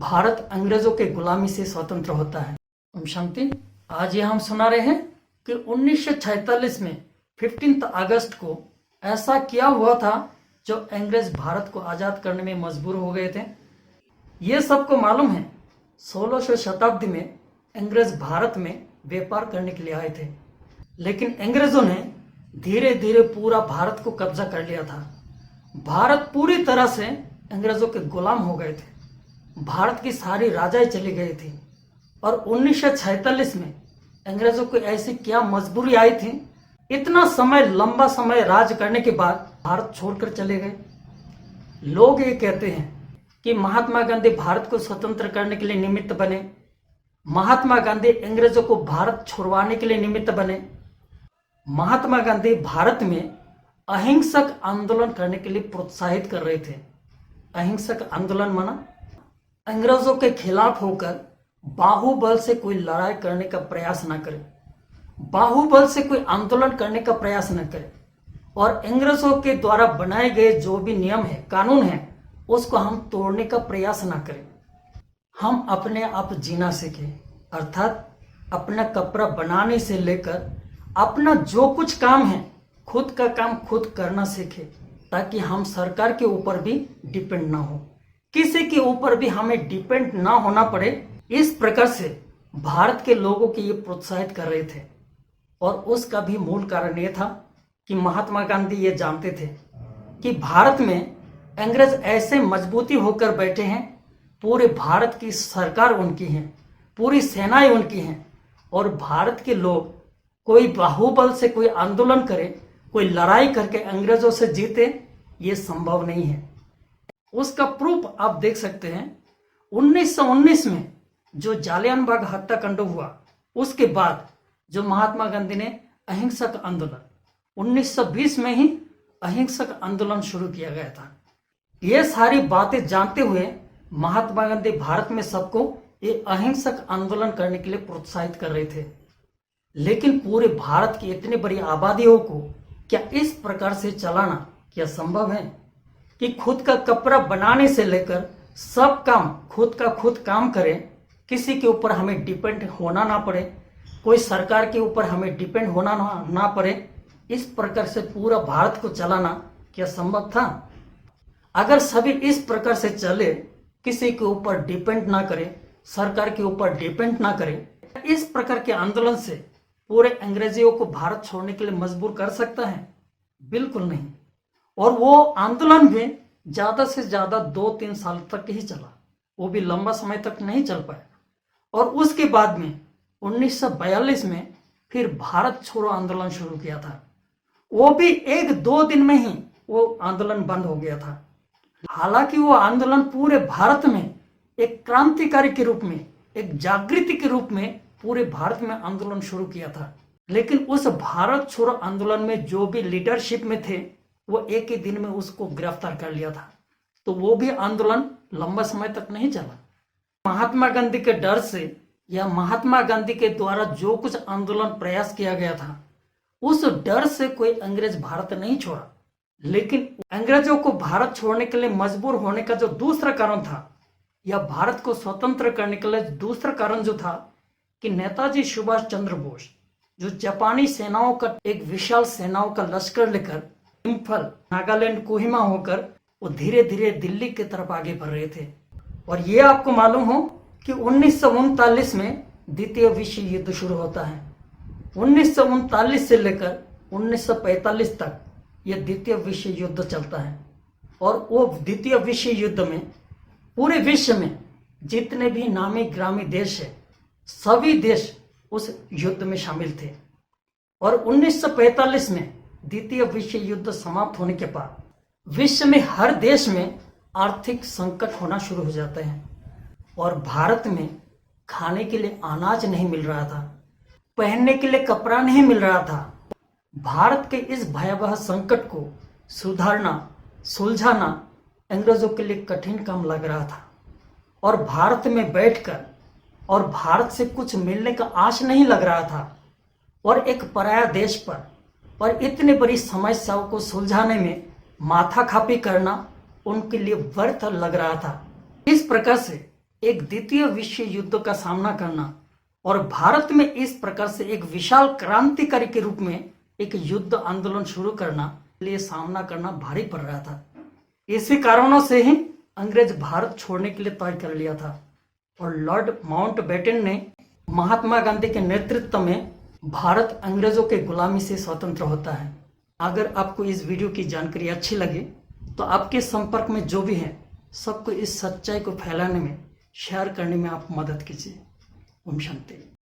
भारत अंग्रेजों के गुलामी से स्वतंत्र होता है। ओम शांति। आज ये हम सुना रहे हैं कि 1946 में 15 अगस्त को ऐसा क्या हुआ था जो अंग्रेज भारत को आज़ाद करने में मजबूर हो गए थे। ये सबको मालूम है 16वीं शताब्दी में अंग्रेज भारत में व्यापार करने के लिए आए थे, लेकिन अंग्रेजों ने धीरे धीरे पूरा भारत को कब्जा कर लिया था। भारत पूरी तरह से अंग्रेजों के गुलाम हो गए थे। भारत की सारी राजाएं चली गई थी और 1946 में अंग्रेजों को ऐसी क्या मजबूरी आई थी, इतना समय लंबा समय राज करने के बाद भारत छोड़कर चले गए। लोग ये कहते हैं कि महात्मा गांधी भारत को स्वतंत्र करने के लिए निमित्त बने, महात्मा गांधी अंग्रेजों को भारत छुड़वाने के लिए निमित्त बने। महात्मा गांधी भारत में अहिंसक आंदोलन करने के लिए प्रोत्साहित कर रहे थे। अहिंसक आंदोलन माना अंग्रेजों के खिलाफ होकर बाहुबल से कोई लड़ाई करने का प्रयास न करे, बाहुबल से कोई आंदोलन करने का प्रयास न करे और अंग्रेजों के द्वारा बनाए गए जो भी नियम है, कानून है, उसको हम तोड़ने का प्रयास ना करें। हम अपने आप जीना सीखें, अर्थात अपना कपड़ा बनाने से लेकर अपना जो कुछ काम है खुद का काम खुद करना सीखें, ताकि हम सरकार के ऊपर भी डिपेंड ना हो, किसी के ऊपर भी हमें डिपेंड ना होना पड़े। इस प्रकार से भारत के लोगों को ये प्रोत्साहित कर रहे थे और उसका भी मूल कारण ये था कि महात्मा गांधी ये जानते थे कि भारत में अंग्रेज ऐसे मजबूती होकर बैठे हैं, पूरे भारत की सरकार उनकी है, पूरी सेनाएं उनकी हैं और भारत के लोग कोई बाहुबल से कोई आंदोलन करे, कोई लड़ाई करके अंग्रेजों से जीते, ये संभव नहीं है। उसका प्रूफ आप देख सकते हैं 1919 में जो जालियनबाग हत्याकांड हुआ, उसके बाद जो महात्मा गांधी ने अहिंसक आंदोलन 1920 में ही अहिंसक आंदोलन शुरू किया गया था। ये सारी बातें जानते हुए महात्मा गांधी भारत में सबको ये अहिंसक आंदोलन करने के लिए प्रोत्साहित कर रहे थे। लेकिन पूरे भारत की इतनी बड़ी आबादियों को क्या इस प्रकार से चलाना क्या संभव है कि खुद का कपड़ा बनाने से लेकर सब काम खुद का खुद काम करें, किसी के ऊपर हमें डिपेंड होना ना पड़े, कोई सरकार के ऊपर हमें डिपेंड होना ना पड़े। इस प्रकार से पूरा भारत को चलाना क्या संभव था? अगर सभी इस प्रकार से चले, किसी के ऊपर डिपेंड ना करें, सरकार के ऊपर डिपेंड ना करें, इस प्रकार के आंदोलन से पूरे अंग्रेजियों को भारत छोड़ने के लिए मजबूर कर सकता है? बिल्कुल नहीं। और वो आंदोलन भी ज्यादा से ज्यादा 2-3 साल तक ही चला, वो भी लंबा समय तक नहीं चल पाया। और उसके बाद में 1942 में फिर भारत छोड़ो आंदोलन शुरू किया था, वो भी 1-2 दिन में ही वो आंदोलन बंद हो गया था। हालांकि वो आंदोलन पूरे भारत में एक क्रांतिकारी के रूप में, एक जागृति के रूप में पूरे भारत में आंदोलन शुरू किया था, लेकिन उस भारत छोड़ो आंदोलन में जो भी लीडरशिप में थे वो एक ही दिन में उसको गिरफ्तार कर लिया था, तो वो भी आंदोलन लंबा समय तक नहीं चला। महात्मा गांधी के डर से या महात्मा गांधी के द्वारा जो कुछ आंदोलन प्रयास किया गया था, उस डर से कोई अंग्रेज भारत नहीं छोड़ा। लेकिन अंग्रेजों को भारत छोड़ने के लिए मजबूर होने का जो दूसरा कारण था, या भारत को स्वतंत्र करने के लिए दूसरा कारण जो था, कि नेताजी सुभाष चंद्र बोस जो जापानी सेनाओं का एक विशाल सेनाओं का लश्कर लेकर इम्फल, नागालैंड, कोहिमा होकर वो धीरे धीरे दिल्ली की तरफ आगे बढ़ रहे थे। और ये आपको मालूम हो कि 1939 में द्वितीय विश्व युद्ध शुरू होता है। 1939 से लेकर 1945 तक यह द्वितीय विश्व युद्ध चलता है। और वो द्वितीय विश्व युद्ध में पूरे विश्व में जितने भी नामी ग्रामी देश है, सभी देश उस युद्ध में शामिल थे। और 1945 में द्वितीय विश्व युद्ध समाप्त होने के बाद विश्व में हर देश में आर्थिक संकट होना शुरू हो जाते हैं और भारत में खाने के लिए अनाज नहीं मिल रहा था, पहनने के लिए कपड़ा नहीं मिल रहा था। भारत के इस भयावह संकट को सुधारना, सुलझाना अंग्रेजों के लिए कठिन काम लग रहा था। और भारत में बैठकर और भारत से कुछ मिलने का आश नहीं लग रहा था, और एक पराया देश पर और इतनी बड़ी समस्याओं को सुलझाने में माथा खापी करना उनके लिए व्यर्थ लग रहा था। इस प्रकार से एक द्वितीय विश्व युद्ध का सामना करना और भारत में इस प्रकार से एक विशाल क्रांतिकारी के रूप में एक युद्ध आंदोलन शुरू करना लिए सामना करना भारी पड़ रहा था। इसी कारणों से ही अंग्रेज भारत छोड़ने के लिए तय कर लिया था और लॉर्ड माउंटबेटन ने महात्मा गांधी के नेतृत्व में भारत अंग्रेजों के गुलामी से स्वतंत्र होता है। अगर आपको इस वीडियो की जानकारी अच्छी लगे तो आपके संपर्क में जो भी है सबको इस सच्चाई को फैलाने में, शेयर करने में आप मदद कीजिए। ओम शांति।